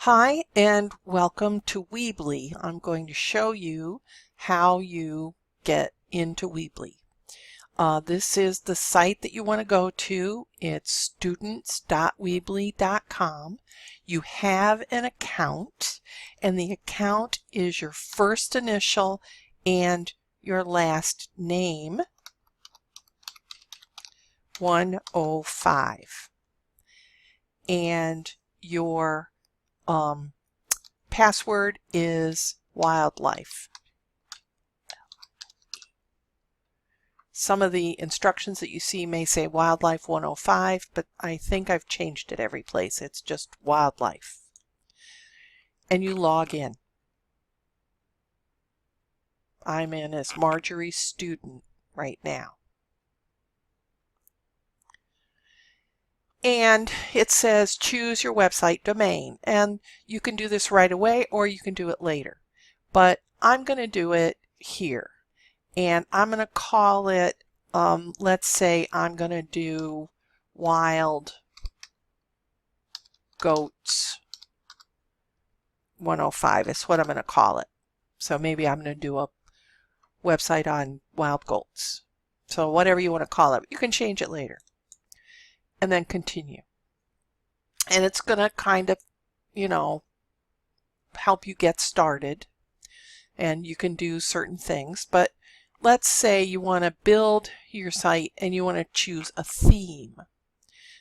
Hi and welcome to Weebly. I'm going to show you how you get into Weebly. This is the site that you want to go to. It's students.weebly.com. You have an account, and the account is your first initial and your last name, 105. And your password is wildlife. Some of the instructions that you see may say wildlife 105, but I think I've changed it every place. It's just wildlife. And you log in. I'm in as Marjorie Student right now. And it says choose your website domain, and you can do this right away or you can do it later, but I'm going to do it here, and I'm going to call it let's say I'm going to do Wild Goats 105 is what I'm going to call it. So maybe I'm going to do a website on wild goats. So whatever you want to call it, you can change it later. And then continue. And it's going to kind of, help you get started. And you can do certain things. But let's say you want to build your site and you want to choose a theme.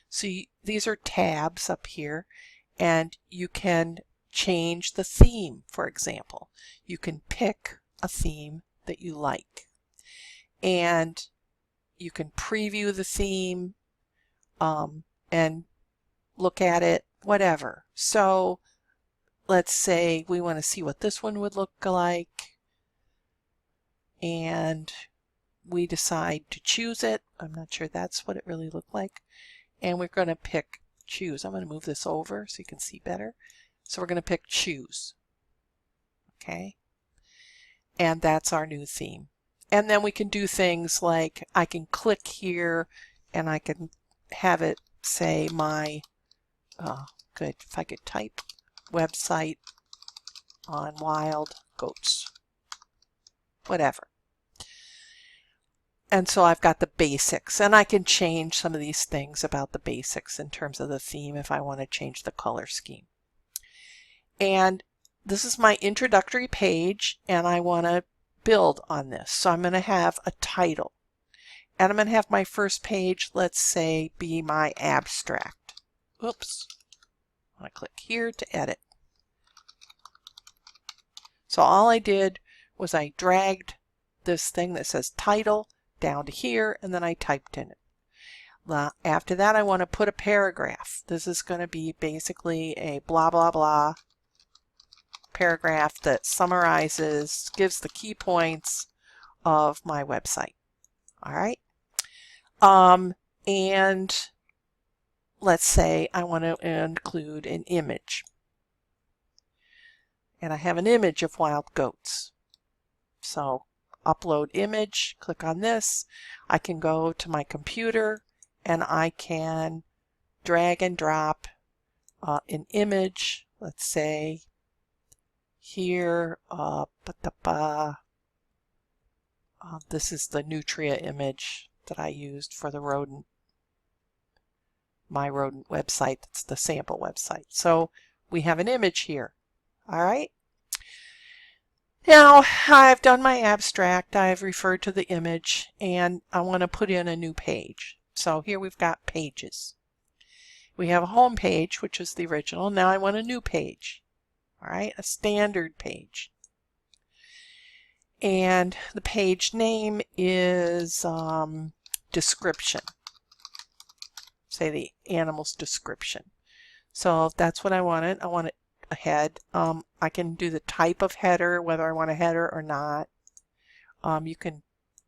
So these are tabs up here, and you can change the theme, for example. You can pick a theme that you like. And you can preview the theme and look at it, whatever. So let's say we want to see what this one would look like, and we decide to choose it. I'm not sure that's what it really looked like. And we're going to pick choose. I'm going to move this over so you can see better. So we're going to pick choose. Okay. And that's our new theme. And then we can do things like I can click here and I can have it say my, good, if I could type website on wild goats, whatever. And so I've got the basics, and I can change some of these things about the basics in terms of the theme if I want to change the color scheme. And this is my introductory page, and I want to build on this. So I'm going to have a title. And I'm going to have my first page, let's say, be my abstract. Oops. I'm going to click here to edit. So all I did was I dragged this thing that says title down to here, and then I typed in it. After that, I want to put a paragraph. This is going to be basically a blah, blah, blah paragraph that summarizes, gives the key points of my website. All right. And let's say I want to include an image. And I have an image of wild goats. So upload image, click on this. I can go to my computer and I can drag and drop an image. Let's say here, this is the Nutria image that I used for the rodent, my rodent website. That's the sample website. So we have an image here. All right. Now I've done my abstract. I've referred to the image, and I want to put in a new page. So here we've got pages. We have a home page, which is the original. Now I want a new page. All right, a standard page. And the page name is description. Say the animal's description. So that's what I wanted. I want it a head. I can do the type of header, whether I want a header or not. You can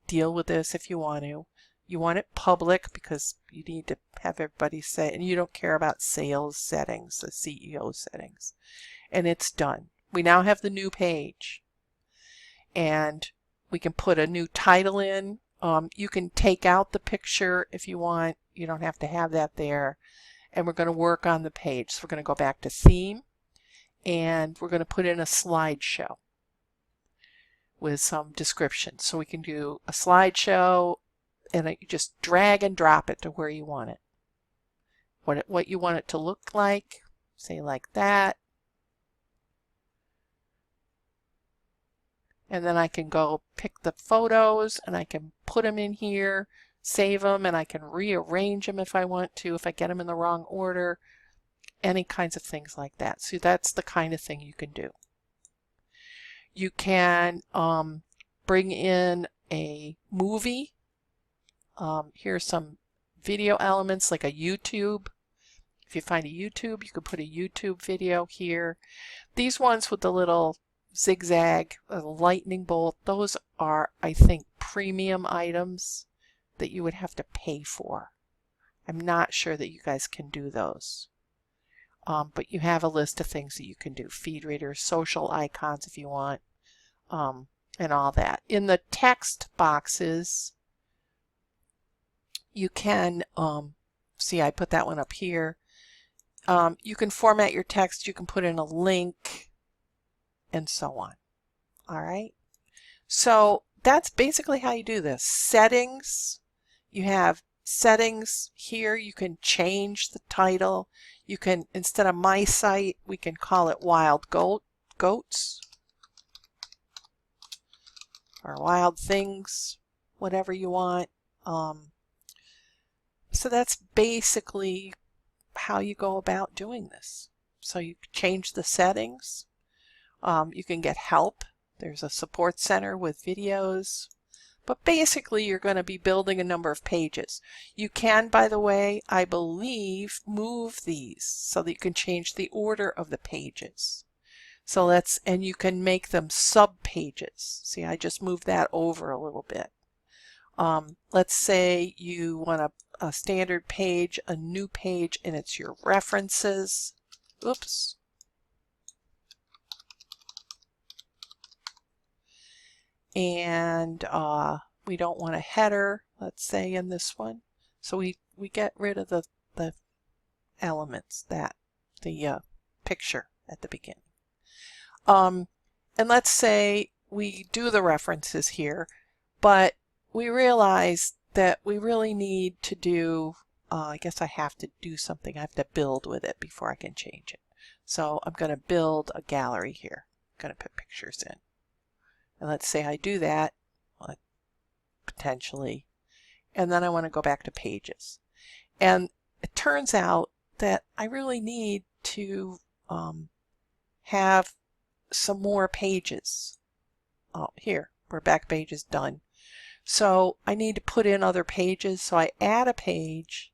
deal with this if you want to. You want it public because you need to have everybody say, and you don't care about sales settings, the CEO settings. And it's done. We now have the new page. And we can put a new title in. You can take out the picture if you want. You don't have to have that there. And we're going to work on the page. So we're going to go back to theme. and we're going to put in a slideshow with some description. So we can do a slideshow and you just drag and drop it to where you want it. What you want it to look like, say like that. And then I can go pick the photos and I can put them in here, save them, and I can rearrange them if I want to, if I get them in the wrong order, any kinds of things like that. So that's the kind of thing you can do. You can bring in a movie. Here's some video elements like a YouTube. If you find a YouTube, you could put a YouTube video here. These ones with the little zigzag, a lightning bolt, those are, I think, premium items that you would have to pay for. I'm not sure that you guys can do those. But you have a list of things that you can do. Feed readers, social icons if you want, and all that. In the text boxes, you can, see I put that one up here. You can format your text, you can put in a link, and so on. All right. So that's basically how you do this. Settings. You have settings here. You can change the title. You can, instead of my site, we can call it Wild Goats or Wild Things, whatever you want. So that's basically how you go about doing this. So you change the settings. You can get help. There's a support center with videos. But basically, you're going to be building a number of pages. You can, by the way, I believe, move these so that you can change the order of the pages. So and you can make them sub-pages. See, I just moved that over a little bit. Let's say you want a standard page, a new page, and it's your references. Oops. And we don't want a header, let's say, in this one. So we get rid of the elements, the picture at the beginning. And let's say we do the references here, but we realize that we really need to do, I guess I have to do something. I have to build with it before I can change it. So I'm going to build a gallery here. I'm going to put pictures in. And let's say I do that, potentially, and then I want to go back to pages. And it turns out that I really need to have some more pages. Oh, here, our back page is done. So I need to put in other pages. So I add a page,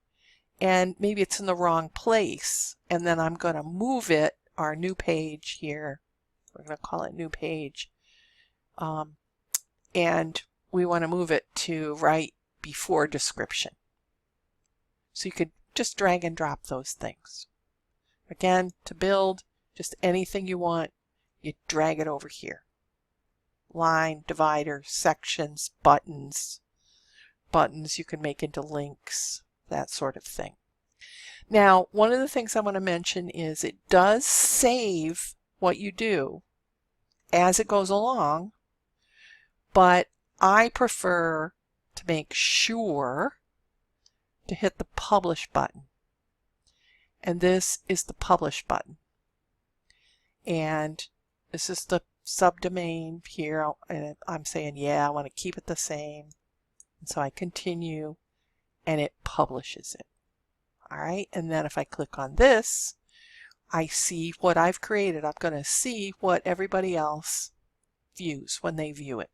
and maybe it's in the wrong place. And then I'm going to move it, our new page here. We're going to call it new page. And we want to move it to right before description. So you could just drag and drop those things. Again, to build just anything you want, you drag it over here. Line, divider, sections, buttons. Buttons you can make into links, that sort of thing. Now, one of the things I want to mention is it does save what you do as it goes along, but I prefer to make sure to hit the publish button. And this is the publish button. And this is the subdomain here. And I'm saying, yeah, I want to keep it the same. And so I continue and it publishes it. All right. And then if I click on this, I see what I've created. I'm going to see what everybody else views when they view it.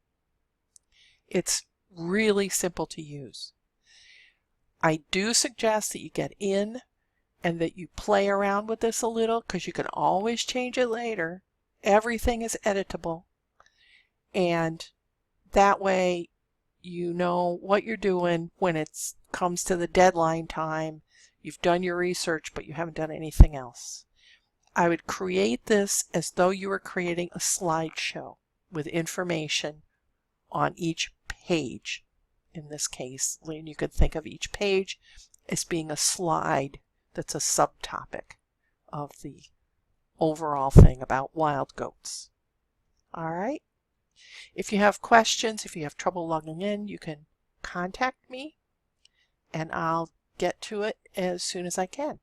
It's really simple to use. I do suggest that you get in and that you play around with this a little because you can always change it later. Everything is editable. And that way you know what you're doing when it comes to the deadline time. You've done your research, but you haven't done anything else. I would create this as though you were creating a slideshow with information on each page. In this case, you could think of each page as being a slide that's a subtopic of the overall thing about wild goats. All right. If you have questions, if you have trouble logging in, you can contact me and I'll get to it as soon as I can.